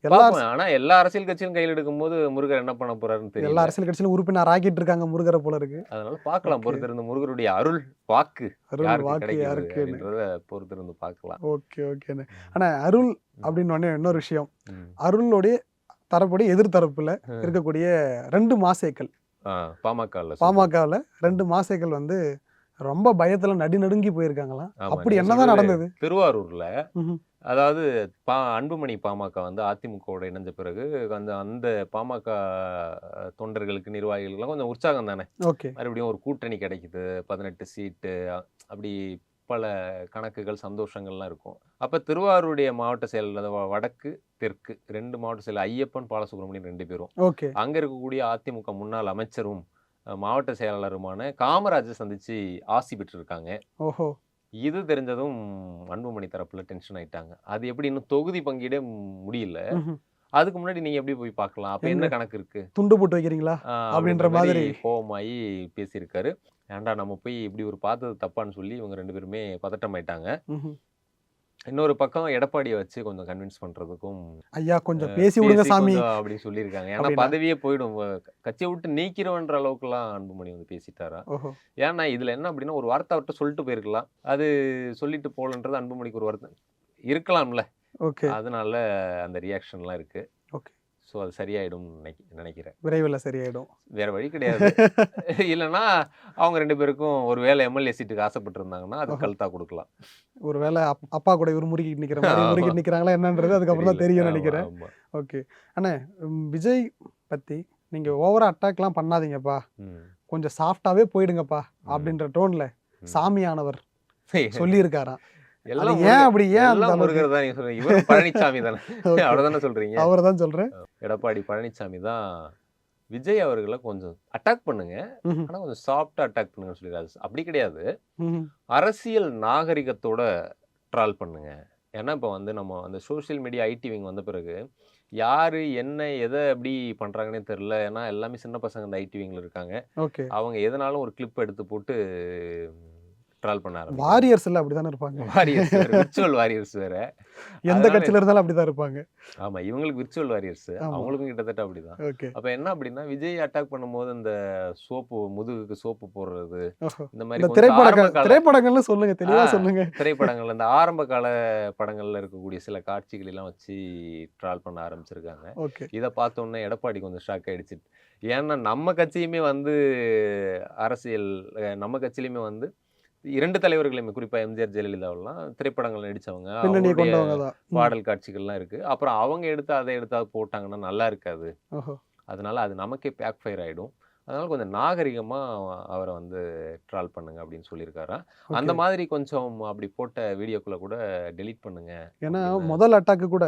எல்லா பார்ப்போம். ஆனா எல்லா அரசியல் கட்சியும் கையில் எடுக்கும்போது முருகர் என்ன பண்ண போறாருன்னு எல்லா தெரியல. அரசியல் கட்சியிலும் உறுப்பினர் ஆக்கிட்டு இருக்காங்க முருகரை போல இருக்கு. அதனால பார்க்கலாம். ஓகே. பொறுத்திருந்து முருகருடைய அருள் வாக்கு அருள் யாருக்கு வாக்கு கிடைக்குது யாருக்குன்னு. அப்படின்றத பொறுத்திருந்து பார்க்கலாம். ஓகே ஓகேண்ணே. ம். ஆனா அருள் ம். அப்படின்னு உடனே இன்னொரு விஷயம், ம். அருளுடைய தரப்படி எதிர்த்தரப்புல ம். இருக்கக்கூடிய 2 மாசேக்கள் பாமகல பாமகவில் 2 மாசேக்கள் வந்து ரொம்ப பயத்துல நடுங்கி போயிருக்காங்களாம். ஆமா. அப்படி நீங்க என்னதான் சொல்றது நடந்தது? திருவாரூர்ல ம்ஹும். அதாவது அன்புமணி பாமக வந்து அதிமுகவோட இணைஞ்ச பிறகு அந்த பாமக தொண்டர்களுக்கு நிர்வாகிகளுக்கெல்லாம் கொஞ்சம் உற்சாகம் தானே. ஓகே. மறுபடியும் ஒரு கூட்டணி கிடைக்குது, 18 சீட்டு, அப்படி பல கணக்குகள் சந்தோஷங்கள்லாம் இருக்கும். அப்ப திருவாரூருடைய மாவட்ட செயலர் வடக்கு தெற்கு 2 மாவட்ட செயலர் ஐயப்பன் பாலசுப்ரமணியன் 2 பேரும் ஓகே. அங்க இருக்கக்கூடிய அதிமுக முன்னாள் அமைச்சரும் மாவட்ட செயலாளருமான காமராஜை சந்திச்சு ஆசி பெற்றிருக்காங்க. ஓஹோ. இது தெரிஞ்சதும் அன்புமணி தரப்புல டென்ஷன் ஆயிட்டாங்க. அது எப்படி இன்னும் தொகுதி பங்கீடே முடியல. ம்ஹும். அதுக்கு முன்னாடி நீங்க எப்படி போய் பார்க்கலாம்? அப்ப என்ன எங்க கணக்கு இருக்கு? துண்டு போட்டு வைக்கிறீங்களா அப்படின்ற அப்படின்ற மாதிரி மாதிரி. கோவமாயி பேசியிருக்காரு. ஏன்டா நம்ம போய் இப்படி ஒரு பார்த்தது தப்பான்னு சொல்லி இவங்க 2 பேருமே பதட்டமாயிட்டாங்க. ம்ஹும். இன்னொரு பக்கம் எடப்பாடியை வச்சு கொஞ்சம் கன்வின்ஸ் பண்றதுக்கும் ஐயா கொஞ்சம் பேசி விடுங்க பேசி சாமி கொஞ்சம் அப்படி சொல்லியிருக்காங்க. ஏன்னா அப்படின்னா. பதவியே போயிடும். கட்சியை விட்டு நீக்கிறவன்ற அளவுக்குலாம் அன்புமணி வந்து பேசிட்டாரா. ஓஹோ. ஏன்னா இதுல என்ன அப்படின்னா ஒரு வார்த்தை அவர்கிட்ட சொல்லிட்டு போயிருக்கலாம். அது சொல்லிட்டு போகலன்றது அன்புமணிக்கு ஒரு வருத்தம் இருக்கலாம்ல. ஓகே. அதனால அந்த ரியாக்ஷன்லாம் இருக்கு. ஓகே. ஸோ அது சரியாயிடும்னு நினைக்கிறேன். விரைவில் சரியாயிடும். வேற வழி கிடையாது. இல்லைன்னா அவங்க 2 பேருக்கும் ஒரு வேளை எம்எல்ஏ சீட்டுக்கு ஆசைப்பட்டு இருந்தாங்கன்னா அது ஓஹோ. கழுத்தா கொடுக்கலாம். ஒருவேளை அப்பா கூட இவர் முறுக்கிட்டு நிக்கிற மாதிரி ஆமா. முறுக்கிட்டு நிக்கிறாங்களா என்னன்றது அதுக்கப்புறம் தான் தெரியல. தெரியும் ஆமா, நினைக்கிறேன். ஆமா. ஓகே. அண்ணே, விஜய் பத்தி நீங்க ஓவரா அட்டாக்லாம் பண்ணாதீங்கப்பா, ம். கொஞ்சம் சாஃப்டாவே போயிடுங்கப்பா ம். அப்படின்ற டோன்ல ம். சாமியானவர் சொல்லியிருக்காராம். அது எல்லாம் ஏன் அப்படி ஏன் அந்த எல்லாம் அளவுக்கு? முருகர் தான் நீங்க சொல்றீங்க. இவரும் பழனிசாமி தானே. ஓகே. அவ்வளவுதானே சொல்றீங்க. அவரை தான் சொல்றேன். எடப்பாடி பழனிசாமி தான் விஜய் அவர்களை கொஞ்சம் அட்டாக் பண்ணுங்க. ம்ஹும். ஆனா கொஞ்சம் சாஃப்டா அட்டாக் பண்ணுங்கன்னு சொல்லிருக்காரு. அப்படி கிடையாது. ம்ஹும். அரசியல் நாகரிகத்தோட ட்ரால் பண்ணுங்க. ஏன்னா இப்போ வந்து நம்ம அந்த சோஷியல் மீடியா ஐடி விங் வந்த பிறகு யாரு என்ன எதை எப்படி பண்றாங்கன்னே தெரியல. ஏன்னா எல்லாமே சின்ன பசங்க அந்த ஐடி விங்ல இருக்காங்க. ஓகே. அவங்க எதனாலும் ஒரு கிளிப் எடுத்து போட்டு ட்ரால் பண்ண ஆரம்பிக்கிறாங்க. வாரியர்ஸ் எல்லாம் அப்படிதானே இருப்பாங்க. வாரியர்ஸ் வேற, விர்ச்சுவல் வாரியர்ஸ் வேற. எந்த அதனால கட்சியில இருந்தாலும் அப்படிதான் இருப்பாங்க. ஆமா, இவங்களுக்கு விர்ச்சுவல் வாரியர்ஸ். ஆமா. அவங்களுக்கும் கிட்டத்தட்ட அப்படிதான். ஓகே. அப்ப என்ன அப்படின்னா விஜய் அட்டாக் பண்ணும்போது இந்த சோப்பு முதுகுக்கு சோப்பு போடுறது, ஓஹோ. இந்த மாதிரி இந்த கொஞ்சம் ஆரம்ப கால திரைப்படங்கள்னு சொல்லுங்க, தெளிவா ஆ, சொல்லுங்க. திரைப்படங்கள் இந்த ஆரம்ப கால படங்கள்ல இருக்கக்கூடிய சில காட்சிகள் எல்லாம் வச்சு ட்ரால் பண்ண ஆரம்பிச்சிருக்காங்க. ஓகே. இதை பார்த்த உடனே எடப்பாடி கொஞ்சம் ஷாக் ஆயிடுச்சு. ஏன்னா நம்ம கட்சியுமே வந்து அரசியல் நம்ம கட்சியிலுமே வந்து 2 தலைவர்களுமே குறிப்பா எம்ஜிஆர் ஜெயலலிதாவெல்லாம் திரைப்படங்கள் நடிச்சவங்க. பின்னணியை அவங்களுடைய கொண்டவங்க தான். பாடல் காட்சிகள்லாம் இருக்கு. அப்புறம் அவங்க எடுத்து அதை எடுத்து போட்டாங்கன்னா நல்லா இருக்காது. ஓஹோ. அதனால அது நமக்கே பேக் ஃபயர் ஆயிடும். அதனால கொஞ்சம் நாகரிகமா அவரை வந்து ட்ரால் பண்ணுங்க அப்படின்னு சொல்லியிருக்காராம். அந்த ஓகே. மாதிரி கொஞ்சம் அப்படி போட்ட வீடியோக்குள்ள கூட டெலீட் பண்ணுங்க ஏன்னா அப்படின்னு. முதல் அட்டாக்கு கூட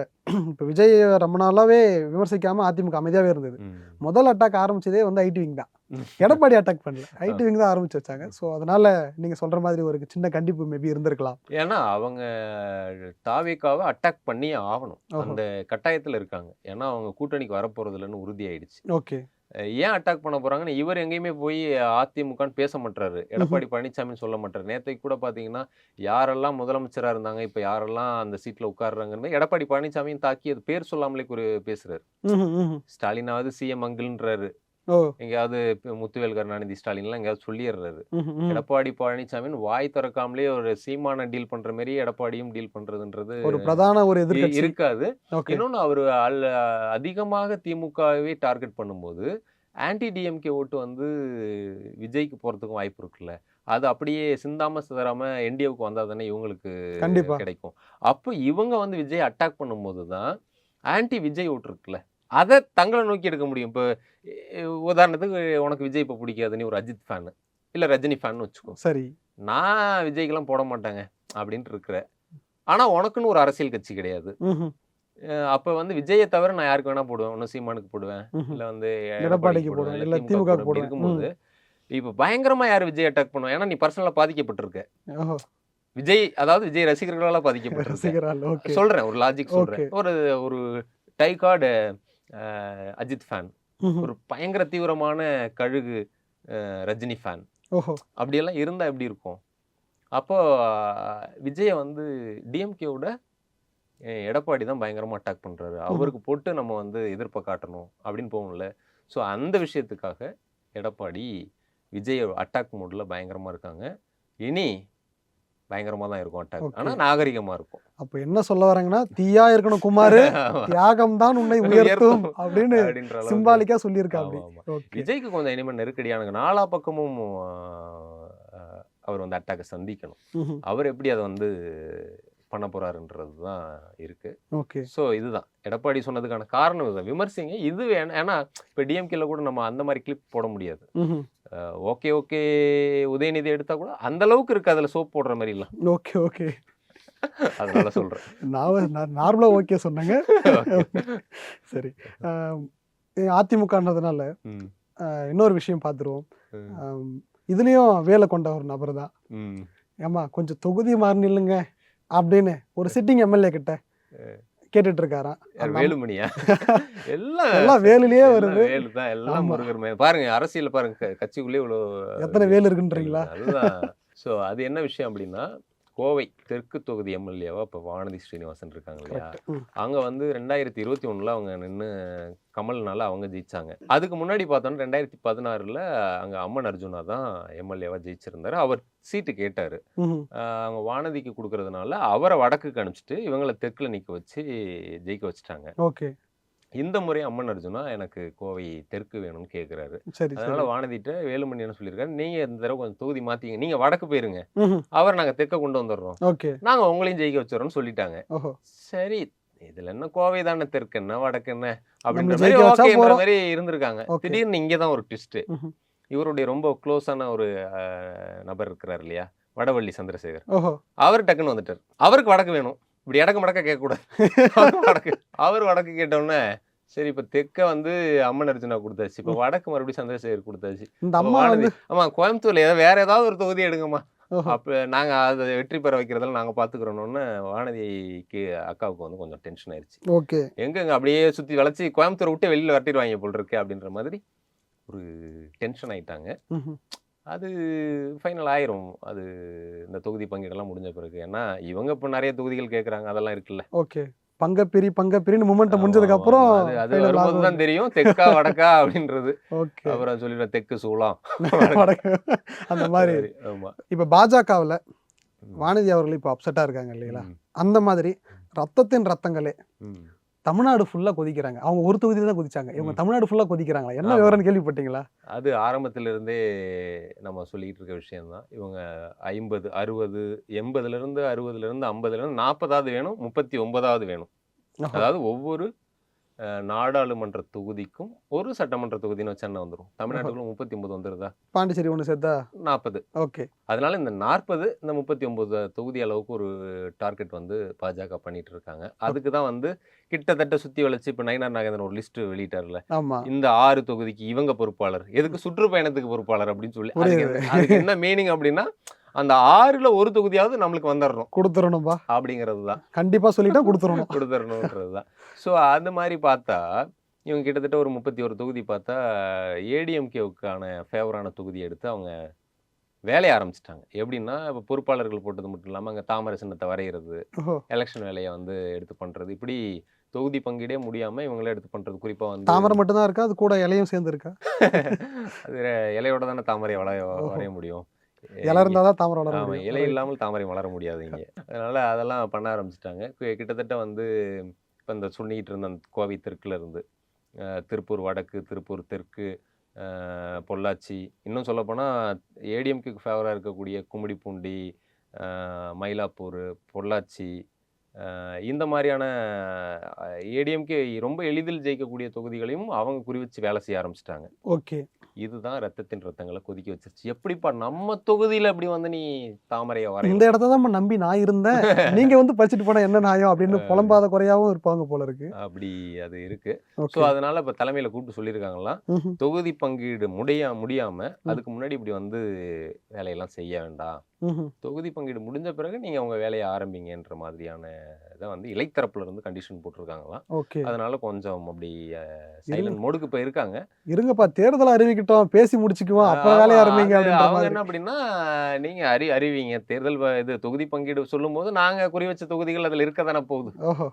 இப்போ விஜய் ரொம்ப நாளாவே விமர்சிக்காம அதிமுக அமைதியாவே இருந்தது. ம். முதல் அட்டாக் ஆரம்பிச்சதே வந்து ஐடி விங் தான். எடப்பாடி அட்டாக் பண்ணல, ஐடி விங் தான் ஆரம்பிச்சு வச்சாங்க. ஸோ அதனால நீங்க சொல்ற மாதிரி ஒரு சின்ன கண்டிப்பு மேபி இருந்திருக்கலாம். ஏன்னா அவங்க தாவேக்காவை அட்டாக் பண்ணியே ஆகணும். ஓஹோ. அந்த கட்டாயத்துல இருக்காங்க. ஏன்னா அவங்க கூட்டணிக்கு வரப்போறது இல்லைன்னு உறுதியாயிடுச்சு. ஓகே. ஏன் அட்டாக் பண்ண போறாங்கன்னு இவர் எங்கேயுமே போய் அதிமுகன்னு பேச மாட்டாரு. எடப்பாடி பழனிசாமின்னு சொல்ல மாட்டாரு. நேத்தைக்கு கூட பாத்தீங்கன்னா யாரெல்லாம் முதலமைச்சரா இருந்தாங்க, இப்ப யாரெல்லாம் அந்த சீட்ல உட்கார்றாங்கன்னு எடப்பாடி பழனிசாமியும் தாக்கி அது பேர் சொல்லாமலே பேசுறாரு. ம்ஹும், ம்ஹும். ஸ்டாலினாவது சிஎம் அங்கிள்ன்றாரு. ஓ. எங்கேயாவது முத்துவேல் கருணாநிதி ஸ்டாலின்லாம் எங்கேயாவது சொல்லிடுறாரு. ம்ஹும், ம்ஹும். எடப்பாடி பழனிசாமின்னு வாய் திறக்காமலே ஒரு சீமான டீல் பண்ற மாதிரி எடப்பாடியும் டீல் பண்றதுன்றது ஒரு பிரதான ஒரு எதிர்க்கட்சி. இருக்காது. ஓகே. இன்னொன்னு அவரு அதிகமாக திமுகவே டார்கெட் பண்ணும்போது ஆன்டி டிஎம்கே ஓட்டு வந்து விஜய்க்கு போறதுக்கும் வாய்ப்பு இருக்குல்ல. அது அப்படியே சிந்தாம சிதறாம என்டிஏவுக்கு வந்தா தானே இவங்களுக்கு கண்டிப்பா. கிடைக்கும். அப்போ இவங்க வந்து விஜய் அட்டாக் பண்ணும்போது தான் ஆன்டி விஜய் ஓட்டு இருக்குல்ல, அதை தங்களை நோக்கி எடுக்க முடியும். இப்போ உதாரணத்துக்கு உனக்கு விஜய் இப்போ பிடிக்காது, நீ ஒரு அஜித் ஃபேனு இல்லை ரஜினி ஃபேன் வச்சுக்கோ. சரி. நான் விஜய்க்கெல்லாம் போட மாட்டாங்க அப்படின்ட்டு இருக்கிற. ஆனா உனக்குன்னு ஒரு அரசியல் கட்சி கிடையாது. ம்ஹும், அப்ப வந்து விஜயை தவிர நான் யாருக்கு வேணா போடுவேன். ஒண்ணு சீமானுக்கு போடுவேன், ம்ஹும். இல்ல வந்து எடப்பாடிக்கு எடப்பாடிக்கு போடுவேன், போடுவேன், இல்ல இல்ல திமுக திமுக போடுவேன். இப்படி போடுவேன். இருக்கும்போது இப்ப பயங்கரமா யார் விஜய் அட்டாக் பண்ணுவேன்? ஏன்னா நீ பர்சனலா பாதிக்கப்பட்டிருக்க. ஓஹோ. விஜய் அதாவது விஜய் ரசிகர்களால பாதிக்கப்பட்டிருக்க. ரசிகரால். ஓகே. சொல்றேன், ஒரு லாஜிக் சொல்றேன். ஓகே. ஒரு ஒரு டைகார்டு அஜித் ஃபேன், ம்ஹும். ஒரு பயங்கர தீவிரமான கழுகு ரஜினி ஃபேன், ஓஹோ. அப்படியெல்லாம் இருந்தா எப்படி இருக்கும்? அப்போ விஜயை வந்து டிஎம்கேவோட எடப்பாடி தான் பயங்கரமா அட்டாக் பண்றாரு. அவருக்கு போட்டு நம்ம வந்து எதிர்ப்ப காட்டணும் அப்படின்னு போகும்ல. ஸோ அந்த விஷயத்துக்காக எடப்பாடி விஜய் அட்டாக் மோட்ல பயங்கரமா இருக்காங்க. இனி பயங்கரமா தான் இருக்கும் அட்டாக். ஆனா ஓகே. நாகரிகமா இருக்கும். அப்ப என்ன சொல்ல வராங்கன்னா, "தீயா இருக்கணும் குமாரு, ஆமா. தியாகம் தான் உன்னை உயர்த்தும்" அப்படின்னு அப்படின்ற அளவுக்கு. சிம்பாலிக்கா சொல்லியிருக்காப்படி. ஆமா, ஆமா. ஓகே. விஜய்க்கு கொஞ்சம் இனிமே நெருக்கடியான நாலா பக்கமும் அ அவர் வந்து அட்டாக்க சந்திக்கணும். ம்ஹ்ம். அவர் எப்படி அத வந்து பண்ண போறாருன்றது தான் இருக்கு. ஓகே. ஸோ இதுதான். எடப்பாடி சொன்னதுக்கான காரணம் இதுதான். விமர்சிங்க. இது ஏன்னா இப்ப டிஎம்கேல கூட நம்ம அந்த மாரி கிளிப் போட முடியாது. ம்ஹ்ம். ஓகே, ஓகே உதயநிதி எடுத்தா கூட அந்த அளவுக்கு இருக்கு அதுல சோப் போடுற மாரிலாம். Okay, okay. அதனால சொல்றேன். நான் நார்மலா ஓகே சொன்னேங்க. ஓகே. சரி. அ அதிமுகன்றதுனால ம். இன்னொரு விஷயம் பார்த்துருவோம். ம். அம் இதுலயும் வேல கொண்ட ஒரு நபர் தான். ம். "ஏம்மா கொஞ்சம் தொகுதி மாறி நில்லுங்க" அப்படின்னு ஒரு சிட்டிங் எம்எல்ஏ கிட்ட கேட்டுட்டு இருக்காராம். யார் அந்த வேலுமணியா? எல்லாம் எல்லாம் வேலுலயே எல்லாம் வருது. வேலு தான். எல்லாம் ஆமா. முருகர் பாருங்க அரசியல்ல பாருங்க கட்சிக்குள்ளே இவ்வளோ எத்தனை வேல் இருக்குன்றீங்களா? அதுதான். ஸோ அது என்ன விஷயம் அப்படின்னா, கோவை தெற்கு தொகுதி எம்எல்ஏவா இப்போ வானதி ஸ்ரீனிவாசன் இருக்காங்க இல்லையா? கரெக்ட். ம். அங்க வந்து 2021ல அவங்க நின்னு கமல்னால அவங்க ஜெயிச்சாங்க. அதுக்கு முன்னாடி பார்த்தோம்னா 2016ல அங்க அம்மன் அர்ஜுனா தான் எம்எல்ஏவா ஜெயிச்சிருந்தாரு. அவர் சீட்டு கேட்டாரு. ம்ஹ்ம். அவங்க வானதிக்கு குடுக்கறதுனால அவர வடக்குக்கு அனுப்பிச்சுட்டு இவங்கள தெற்குல நிக்க வச்சு ஜெயிக்க வச்சுட்டாங்க. ஓகே. இந்த முறை அம்மன் அர்ஜுனா எனக்கு கோவை தெற்கு வேணும்னு கேட்குறாரு. சரி, அதனால சரி. வானதிட்ட வேலுமணி என்ன சொல்லியிருக்காரு, நீங்க இந்த தடவ கொஞ்சம் தொகுதி மாத்திங்க. நீங்க வடக்கு போயிருங்க. ம்ஹ்ம். அவர நாங்க தெற்க கொண்டு வந்துடுறோம். ஓகே. நாங்க உங்களையும் ஜெயிக்க வச்சுர்றோம்னு சொல்லிட்டாங்க. ஓஹோ! சரி, இதுல என்ன கோவை தானே தெற்கு என்ன, வடக்கு என்ன அப்படின்ற நம்மள மாரி ஜெயிக்க வச்சா ஓகேன்ற போறோம். மாரி இருந்திருக்காங்க. ஓகே. திடீர்னு இங்க தான் ஒரு ட்விஸ்ட். ம்ஹ்ம். இவருடைய ரொம்ப க்ளோஸான ஒரு நபர் இருக்கிறார் இல்லையா? வடவள்ளி சந்திரசேகர். ஓஹோ! அவரு டக்குன்னு வந்துட்டாரு. அவருக்கு வடக்கு வேணும். இப்படி எடக்கு மடக்கா கேட்கக்கூடாது. அவருக்கு வடக்கு. அவரு வடக்கு கேட்டோனே, சரி இப்ப தெற்க வந்து அம்மன் அர்ஜுனா குடுத்தாச்சு. இப்ப வடக்கு மறுபடியும் சந்திரசேகர் குடுத்தாச்சு. இந்த அப்ப அம்மா வானதி, வந்து ஆமா கோயம்புத்தூர்ல வேற ஏதாவது ஒரு தொகுதி எடுங்கம்மா. ஓஹோ! அப்ப நாங்க அத வெற்றி பெற வைக்கிறதெல்லாம் நாங்க பார்த்துக்கிறோம்னோன்னே வானதிக்கு அக்காவுக்கு வந்து கொஞ்சம் டென்ஷன் ஆயிருச்சு. ஓகே. எங்கங்க அப்படியே சுத்தி வளைச்சு கோயம்புத்தூர விட்டு வெளியில விரட்டிடுவாய்ங்க போல இருக்கு அப்படின்ற மாதிரி ஒரு டென்ஷன் ஆயிட்டாங்க. ம்ஹ்ம். அது ஃபைனல் ஆயிரும். அது இந்த தொகுதி பங்கீடெல்லாம் முடிஞ்ச பிறகு. ஏன்னா, இவங்க இப்ப நெறைய தொகுதிகள் கேட்கறாங்க. அதெல்லாம் இருக்குல்ல. ஓகே. பங்கப்பிரின்னு மொமெண்டம் ஆமா, முடிஞ்சதுக்கு ஆமா, அப்புறம் ஆமா. அது ஃபைனல் வரும்போது ஆகும். தான் தெரியும். தெற்கா, வடக்கா அப்படின்றது. ஓகே. அப்புறம் சொல்லிடுவேன் தெற்கு சூளம். வடக்கு அந்த மாரி. சரி, ஆமா. இப்ப பாஜகவுல ம். வானதி அவர்கள் இப்ப அப்செட்டா இருக்காங்க இல்லைங்களா? ம். அந்த மாதிரி ரத்தத்தின் ரத்தங்களே ம். தமிழ்நாடு ஃபுல்லா கொதிக்கிறாங்க. அவங்க ஒரு தொகுதியில தான் கொதிச்சாங்க. இவங்க ம். தமிழ்நாடு ஃபுல்லா கொதிக்கிறாங்களா? என்ன ஆமா. விவரம்னு கேள்விப்பட்டீங்களா? அது ஆரம்பத்துல இருந்தே நம்ம சொல்லிட்டு இருக்க விஷயம் தான். இவங்க 50, 60, 80லிருந்து 60லிருந்து 50லிருந்து 40வது வேணும், 39வது வேணும். ஓஹோ! அதாவது ஒவ்வொரு நாடாளுமன்ற தொகுதிக்கும் ஒரு சட்டமன்ற தொகுதின்னு வச்சா என்ன வந்துரும்? ஓஹோ! தமிழ்நாட்டுக்குள்ள 39 வந்துருதா? பாண்டிச்சேரி ஒண்ணு சேர்த்தா? 40. ஓகே. அதனால இந்த 40, இந்த 39 தொகுதி அளவுக்கு ஒரு டார்கெட் வந்து பாஜக பண்ணிட்டு இருக்காங்க. அதுக்கு தான் வந்து கிட்டத்தட்ட சுத்தி வளைச்சு இப்ப நயினார் நாகேந்திரன் ஒரு லிஸ்ட் வெளியிட்டார்ல. ஆமா. இந்த 6 தொகுதிக்கு இவங்க பொறுப்பாளர். எதுக்கு சுற்றுப்பயணத்துக்கு பொறுப்பாளர் அப்படின்னு சொல்லி. புரியுது. அதுக்கு என்ன மீனிங் அப்படின்னா, அந்த 6ல ஒரு தொகுதியாவது நம்மளுக்கு வந்துரணும். குடுத்துறணும்பா. அப்படிங்கிறது தான். கண்டிப்பா சொல்லிட்டா குடுத்துறணும். குடுத்துரணுன்றது தான். ஸோ அந்த மாரி பார்த்தா, இவங்க கிட்டத்தட்ட ஒரு 31 தொகுதி பார்த்தா, ஏடிஎம்கேவுக்கான ஃபேவரான தொகுதிய எடுத்து அவங்க வேலைய ஆரம்பிச்சுட்டாங்க. எப்படின்னா, இப்ப பொறுப்பாளர்கள் போட்டது மட்டும் இல்லாம, அங்க தாமரை சின்னத்த வரையறது, ஓஹோ! எலக்ஷன் வேலைய வந்து எடுத்து பண்றது. இப்படி தொகுதி பங்கீடே முடியாம இவங்களே எடுத்து பண்றது. குறிப்பா வந்து தாமரை மட்டும் தான் இருக்கா? அது கூட இலையும் சேர்ந்து இருக்கா? அது இலையோட தானே தாமரைய ஓஹோ! வரைய முடியும். இலை இங்க இருந்தா தான் தாமரை வளர ஆமா. முடியும். இலை ரைட். இல்லாமல் தாமரை மலர முடியாது இங்க. அதனால அதெல்லாம் பண்ண ஆரம்பிச்சுட்டாங்க. கிட்டத்தட்ட வந்து இப்ப இந்த சொல்லிக்கிட்டு இருந்த அந்த கோவை தெற்குல இருந்து, திருப்பூர் வடக்கு, திருப்பூர் தெற்கு, பொள்ளாச்சி, இன்னும் சொல்லப்போனா ஏடிஎம்கேக்கு ஃபேவரா இருக்கக்கூடிய கும்மிடிப்பூண்டி, மயிலாப்பூர், பொள்ளாச்சி, இந்த மாரியான ஏடிஎம்கே ரொம்ப எளிதில் ஜெயிக்கக்கூடிய தொகுதிகளையும் அவங்க குறி வச்சு வேலை செய்ய ஆரம்பிச்சுட்டாங்க. ஓகே. இதுதான் ரத்தத்தின் ரத்தங்கள கொதிக்க வச்சுருச்சு. எப்படிப்பா நம்ம தொகுதியில இப்படி வந்து நீ தாமரைய இந்த வரையலாம்? இடத்த தான் நம்பி நான் இருந்தேன். நீங்க வந்து பறிச்சுட்டு போனா என்ன நியாயம் அப்படின்னு புலம்பாத குறையாவும் இருப்பாங்க போல இருக்கு. அப்படி அது இருக்கு. So okay. அதனால இப்ப தலைமையில கூப்பிட்டு சொல்லியிருக்காங்களாம். ம்ஹ்ம். தொகுதி பங்கீடு முடியாம ம். அதுக்கு முன்னாடி இப்படி வந்து வேலையெல்லாம் செய்ய வேண்டாம். தொகுதி பங்கீடு முடிஞ்ச பிறகு நீங்கள் உங்கள் வேலையை ஆரம்பிங்கன்ற மாதிரியான இதை வந்து இலைத்தரப்புல இருந்து கண்டிஷன் போட்டிருக்காங்களாம். ஓகே. அதனால கொஞ்சம் அப்படி சைலண்ட் மோடுக்கு இப்போ இருக்காங்க. இருங்கப்பா, தேர்தல் அறிவிக்கட்டும், பேசி முடிச்சுக்குவோம், அப்புறம் ஆமா, வேலையை ஆரம்பிங்க அது அப்படின்ற அவங்க மாதிரி. என்ன அப்படின்னா, நீங்க அறிவிங்க தேர்தல் இது தொகுதி பங்கீடு சொல்லும்போது நாங்க குறி வச்ச தொகுதிகள் அதுல இருக்க தானே போகுது ஓஹோ.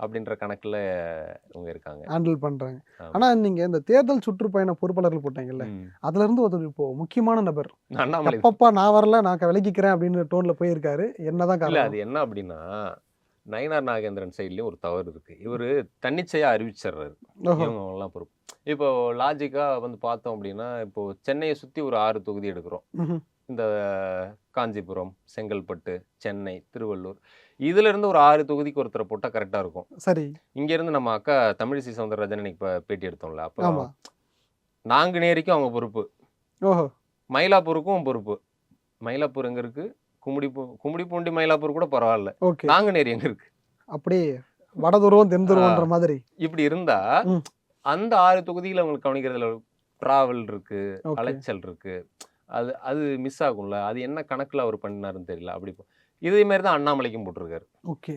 அப்படின்ற கணக்குல இவங்க இருக்காங்க. ஹேண்டில் பண்றாங்க. ஆமா. ஆனா நீங்க இந்த தேர்தல் சுற்றுப்பயண பொறுப்பாளர்கள் போட்டீங்கல்ல, ம். அதுல இருந்து ஒருத்தர் இப்போ முக்கியமான நபர், அண்ணாமலை எப்பப்பா நான் வரல, நான் விலகிக்கிறேன் அப்படின்னு டோன்ல போயிருக்காரு. என்னதான் இல்ல, காரணம்? அது என்ன அப்படின்னா, நயினார் நாகேந்திரன் சைட்லயும் ஒரு தவறு இருக்கு. இவரு தன்னிச்சையா அறிவிச்சிடுறாரு ஓஹோ. இவங்க எல்லாம் பொறுப்பு. இப்போ லாஜிக்கா வந்து பார்த்தோம் அப்படின்னா, இப்போ சென்னையை சுத்தி ஒரு 6 தொகுதி எடுக்கிறோம். ம்ஹும். இந்த காஞ்சிபுரம், செங்கல்பட்டு, சென்னை, திருவள்ளூர், இதுல இருந்து ஒரு 6 தொகுதிக்கு ஒருத்தரை போட்டா கரெக்டா இருக்கும். சரி. இங்க இருந்து நம்ம அக்கா தமிழிசை சவுந்தரராஜன் இன்னைக்கு பேட்டி எடுத்தோம்ல, அப்போ ஆமா. நாங்குநேரிக்கும் அவங்க பொறுப்பு, ஓஹோ. மயிலாப்பூருக்கும் பொறுப்பு. மயிலாப்பூர் எங்க இருக்கு? கும்மிடிப்பூண்டி மயிலாப்பூர் கூட பரவாயில்ல, ஓகே. நாங்குநேரி எங்க இருக்கு? அப்படியே வடதுருவம் தென்துருவன்ற மாதிரி. இப்படி இருந்தா ம். அந்த 6 தொகுதியில அவங்களுக்கு கவனிக்கிறதுல டிராவல் இருக்கு, ஓகே. அலைச்சல் இருக்கு, அது அது மிஸ் ஆகும்ல. அது என்ன கணக்குல அவர் பண்ணாருன்னு தெரியல. அப்படி இதே மாதிரி தான் அண்ணாமலைக்கும் போட்டிருக்காரு. ஓகே.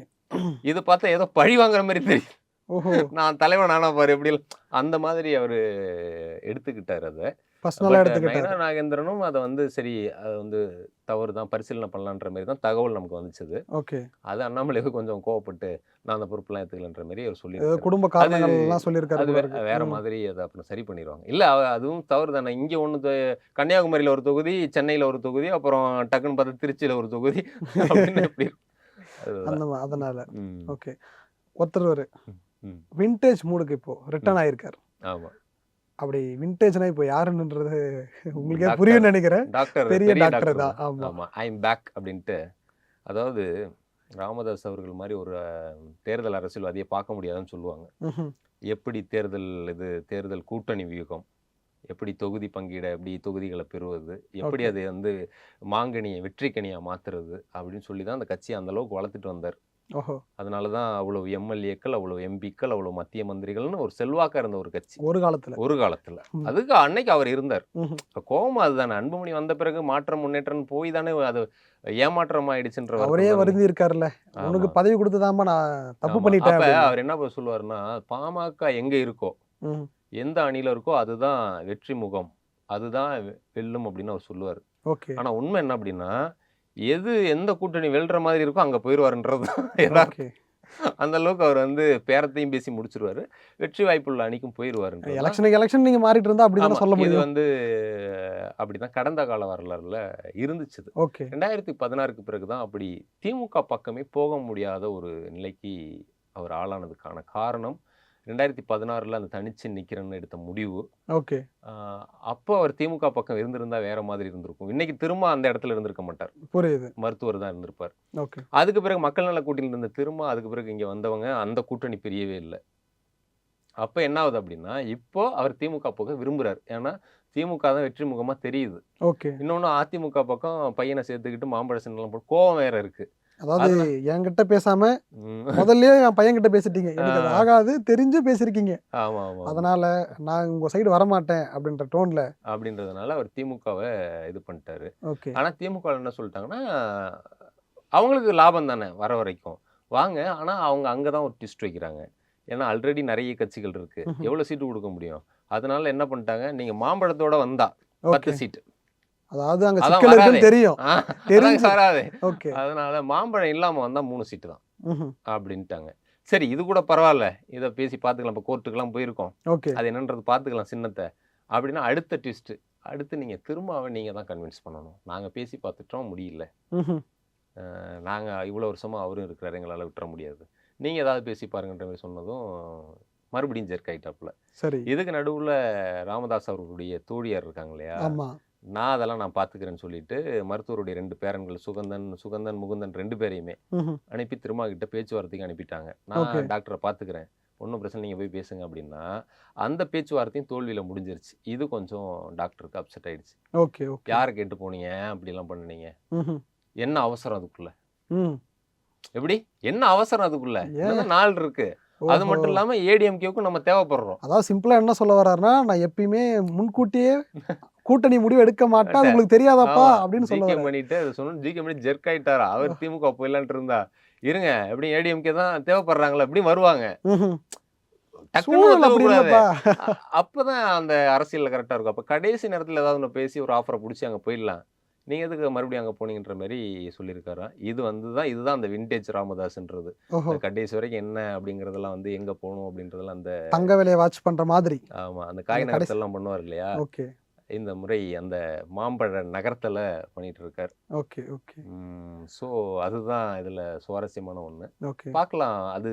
இது பார்த்தா ஏதோ பழி வாங்குற மாதிரி தெரியும். ஓஹோ. நான் தலைவன் ஆனா பாரு எப்படி அந்த மாதிரி அவரு எடுத்துக்கிட்டாரு அதை. பர்சனலா பட் எடுத்துக்கிட்டாரு. நயினார் நாகேந்திரனும் அதை வந்து சரி, அது வந்து தவறு தான், பரிசீலனை பண்ணலான்ற மாதிரி தான் தகவல் நமக்கு வந்துச்சுது. ஓகே. அது அண்ணாமலைக்கு கொஞ்சம் கோவப்பட்டு நான் அந்த பொறுப்பெல்லாம் எடுத்துக்கலன்ற மாதிரி அவர் ஏதோ சொல்லியிருக்காரு. குடும்ப அது காரணங்கள் எல்லாம் சொல்லியிருக்காரு அது போல இருக்கு. வேற ம். மாதிரி அதை அப்புறம் சரி பண்ணிடுவாங்க. இல்ல அதுவும் தவறு தானே. இங்க ஒண்ணு கன்னியாகுமரியில ஒரு தொகுதி, சென்னையில ஒரு தொகுதி, அப்புறம் டக்குன்னு பார்த்தா திருச்சியில ஒரு தொகுதி அப்படின்னு எப்படி இருக்கும்? அதுதான். அதனால. ம். ஓகே. ஒருத்தர் ம். விண்டேஜ் மூடுக்கு இப்போ ரிட்டர்ன் ஆயிருக்காரு. ஆமா. அப்படி விண்டேஜ்னா இப்போ யாருன்றது உங்களுக்கே டாக்டர் புரியும்னு நினைக்கிறேன். டாக்டர் பெரிய பெரிய டாக்டர் டாக்டர் தான். தான். ஆமா. ஆமா, ஐ எம் பேக் அப்படின்ட்டு. அதாவது ராமதாஸ் அவர்கள் மாதிரி ஒரு தேர்தல் அரசியல்வாதியை பார்க்க முடியாதுன்னு சொல்லுவாங்க. ம்ஹும். எப்படி தேர்தல் கூட்டணி வியூகம், எப்படி தொகுதி பங்கீட, எப்படி தொகுதிகளை பெறுவது, எப்படி ஓகே. அதை வந்து மாங்கனியை வெற்றிக்கனியா மாத்துறது அப்படின்னு சொல்லி தான் அந்த கட்சியை அந்த அளவுக்கு வளர்த்துட்டு வந்தார். ஓஹோ. அதனால தான் அவ்வளவு எம்எல்ஏக்கள், அவ்வளவு எம்பிக்கள், அவ்வளவு மத்திய மந்திரிகள்னு ஒரு செல்வாக்கா இருந்த ஒரு கட்சி ஒரு காலத்துல. ஒரு காலத்துல. ம். அதுக்கு அன்னைக்கு அவர் இருந்தார். ம்ஹும். இப்ப கோவம் அதுதானே. அன்புமணி வந்த பிறகு மாற்றம் முன்னேற்றம் போய் தானே அது ஏமாற்றம் ஆயிடுச்சுன்ற அவரே வருத்தம் தானே. வருந்தி இருக்காருல்ல, உனக்கு ஆமா, பதவி கொடுத்துதாம்மா நான் தப்பு ஆமா. பண்ணிட்டேன் அப்ப அப்படின்னு. அவர் என்ன சொல்லுவாருன்னா, பாமக எங்க இருக்கோ, ம். எந்த அணியில இருக்கோ அதுதான் வெற்றி முகம், அதுதான் வெல்லும் அப்படின்னு அவர் சொல்லுவாரு. ஓகே. ஆனா உண்மை என்ன அப்படின்னா, எந்த கூட்டணி வெல்ற மாதிரி இருக்கோ அங்க போயிருவாருன்றது தான் யதார்த்தம். ஓகே. அந்த அளவுக்கு அவர் வந்து பேரத்தையும் பேசி முடிச்சிருவாரு. வெற்றி வாய்ப்புள்ள அணிக்கும் போயிருவாருன்றது தான். எலெக்ஷனுக்கு நீங்க மாறிட்டு இருந்தா அப்படிதானே ஆமா, சொல்ல இது முடியும். வந்து அப்படிதான் கடந்த கால வரலாறுல இருந்துச்சு. ஓகே. 2016க்கு பிறகுதான் அப்படி திமுக பக்கமே போக முடியாத ஒரு நிலைக்கு அவர் ஆளானதுக்கான காரணம் 2016ல அந்த தனிச்சு நிக்கிறேன்னு எடுத்த முடிவு. ஓகே. அப்போ அவர் திமுக பக்கம் இருந்திருந்தா வேற மாதிரி இருந்திருக்கும். இன்னைக்கு திரும்ப அந்த இடத்துல இருந்திருக்க மாட்டார். புரியுது. மருத்துவர் தான் இருந்திருப்பார். ஓகே. அதுக்கு பிறகு மக்கள் நல கூட்டணியில் இருந்த திரும்ப அதுக்கு பிறகு இங்க வந்தவங்க அந்த கூட்டணி பிரியவே இல்லை. அப்ப என்ன ஆகுது அப்படின்னா, இப்போ அவர் திமுக பக்கம் விரும்புறாரு. ஏன்னா திமுக தான் வெற்றி முகமா தெரியுது. ஓகே. இன்னொன்னு அதிமுக பக்கம் பையனை சேர்த்துக்கிட்டு மாம்பழ சின்னலாம் போட்டு கோவம் வேற இருக்கு. அதாவது அதனால என்கிட்ட பேசாம ம். முதல்லயே என் பையன்கிட்ட பேசிட்டீங்க, எனக்கு அது ஆகாது தெரிஞ்சு பேசிருக்கீங்க, ஆமா, ஆமா, ஆமா. அதனால நான் உங்க சைடு வரமாட்டேன் அப்படின்ற டோன்ல. அப்படின்றதுனால அவர் திமுகவை இது பண்ணிட்டாரு. ஓகே. ஆனா திமுக என்ன சொல்லிட்டாங்கன்னா, அவங்களுக்கு லாபம் தானே வர வரைக்கும். வாங்க. ஆனா அவங்க அங்கதான் ஒரு ட்விஸ்ட் வைக்கிறாங்க. ஏன்னா ஆல்ரெடி நிறைய கட்சிகள் இருக்கு. ம்ஹும். எவ்வளவு சீட்டு கொடுக்க முடியும்? அதனால என்ன பண்ணிட்டாங்க, நீங்க மாம்பழத்தோட வந்தா 10 ஓகே. சீட்டு. அதாவது அங்க அதான் சிக்கல் வராதே. இருக்குன்னு தெரியும். அதான் தெரிஞ்சு. வராதே. ஓகே. அதனால மாம்பழம் இல்லாம வந்தா 3 சீட்டு தான் ம்ஹும். அப்படின்ட்டாங்க. சரி, இது கூட பரவாயில்ல, இதை பேசி பார்த்துக்கலாம். இப்போ கோர்ட்டுக்கெல்லாம் போயிருக்கோம், ஓகே. அது என்னன்றது பார்த்துக்கலாம் சின்னத்தை அப்படின்னா அடுத்த ட்விஸ்ட். அடுத்து நீங்க திரும்ப நீங்க தான் கன்வின்ஸ் பண்ணணும். நாங்க பேசி பார்த்துட்டோம், முடியல. ம்ஹும். நாங்க இவ்வளவு வருஷமா அவரும் இருக்கிறாரு, எங்களால விட்டுற முடியாது. நீங்க ஏதாவது பேசி பாருங்கன்ற மாதிரி சொன்னதும் மறுபடியும் ஜெர்க் ஆயிட்டாப்புல. சரி. இதுக்கு நடுவுல ராமதாஸ் அவர்களுடைய தோழியார் இருக்காங்க இல்லையா, ஆமா. அதெல்லாம் நான் பார்த்துக்கிறேன்னு சொல்லிட்டு மருத்துவருடைய 2 பேரன்கள் சுகந்தன் முகுந்தன் 2 பேரையுமே ம்ஹும். அனுப்பி திருமா கிட்ட பேச்சுவார்த்தைக்கு அனுப்பிட்டாங்க. ஓகே. நான் டாக்டரை பார்த்துக்கிறேன், ஒன்றும் பிரச்சனை, நீங்கள் போய் பேசுங்க அப்படின்னா அந்த பேச்சுவார்த்தையும் தோல்வியில் முடிஞ்சிருச்சு. இது கொஞ்சம் டாக்டருக்கு அப்செட் ஆயிடுச்சு. ஓகே. ஓகே. யாரை கேட்டு போனீங்க, அப்படிலாம் பண்ணுனீங்க, ம்ஹும். என்ன அவசரம் அதுக்குள்ள, ம். எப்படி என்ன அவசரம் அதுக்குள்ள, ஏன்? இன்னும் நாள் இருக்கு. அது ஓஹோ. மட்டும் இல்லாமல் ஏடிஎம்கேவுக்கும் நம்ம தேவைப்படுறோம். அதாவது சிம்பிளா என்ன சொல்ல வர்றாருன்னா, நான் எப்பயுமே முன்கூட்டியே கூட்டணி முடிவு எடுக்க மாட்டேன், அது உங்களுக்கு தெரியாதாப்பா ஆமா. அப்படின்னு சொல்ல ஜிகே வர்றாரு. பண்ணிட்டு அத சொன்னோனே ஜிகே மணி ஜெர்க் ஆயிட்டாரா. அவர் திமுக போயிடலான்ட்டு இருந்தா, இருங்க எப்படியும் ஏடிஎம்கே தான் தேவைப்படுறாங்கல்ல, எப்படியும் வருவாங்க. ம்ஹ்ம். டக்குன்னு சூழல் அப்படி ஒத்துக்கக்கூடாது. இல்லப்பா. அ அப்பதான் அந்த அரசியல்ல கரெக்ட்டா இருக்கும். அப்ப கடைசி நேரத்துல ஏதாவது ஒண்ணு பேசி ஒரு ஆஃபர புடிச்சு அங்க போயிடலாம். நீங்க எதுக்கு மறுபடியும் அங்க போனீங்கன்ற மாரி சொல்லியிருக்காராம். இதுதான் அந்த வின்டேஜ் ராமதாஸ்ன்றது. ஓஹோ! கடைசி வரைக்கும் என்ன அப்படிங்கிறதெல்லாம் வந்து எங்க போணும் அப்படின்றதெல்லாம் அந்த தங்க விலைய வாட்ச் பண்ற மாதிரி. ஆமா. அந்த அந்த காய் கடைசி நகர்த்தல்லாம் பண்ணுவார் இல்லையா? ஓகே, இந்த முறை அந்த மாம்பழ நகர்த்தல பண்ணிட்டு இருக்கார். ஓகே, ஓகே, ஸோ அதுதான் இதுல சுவாரஸ்யமான ஒண்ணு. ஓகே. பார்க்கலாம். அது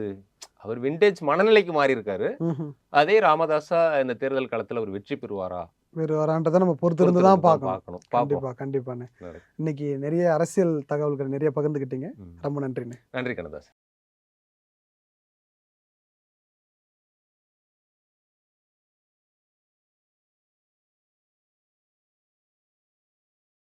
அவர் வின்டேஜ் மனநிலைக்கு மாறியிருக்காரு. ம்ஹ்ம். அதே ராமதாஸா இந்த தேர்தல் களத்துல அவர் வெற்றி பெறுவாரா? வேறு வரான்றத நம்ம பொறுத்திருந்து பொறுத்திருந்து தான் தான் பார்க்கணும். பார்க்கணும். பார்ப்போம். கண்டிப்பா, கண்டிப்பாண்ணே. நடக்கும். இன்னைக்கு நிறைய அரசியல் தகவல்கள் நிறைய பகிர்ந்துக்கிட்டீங்க. ம். ரொம்ப நன்றிண்ணே. நன்றி கண்ணதாசன்.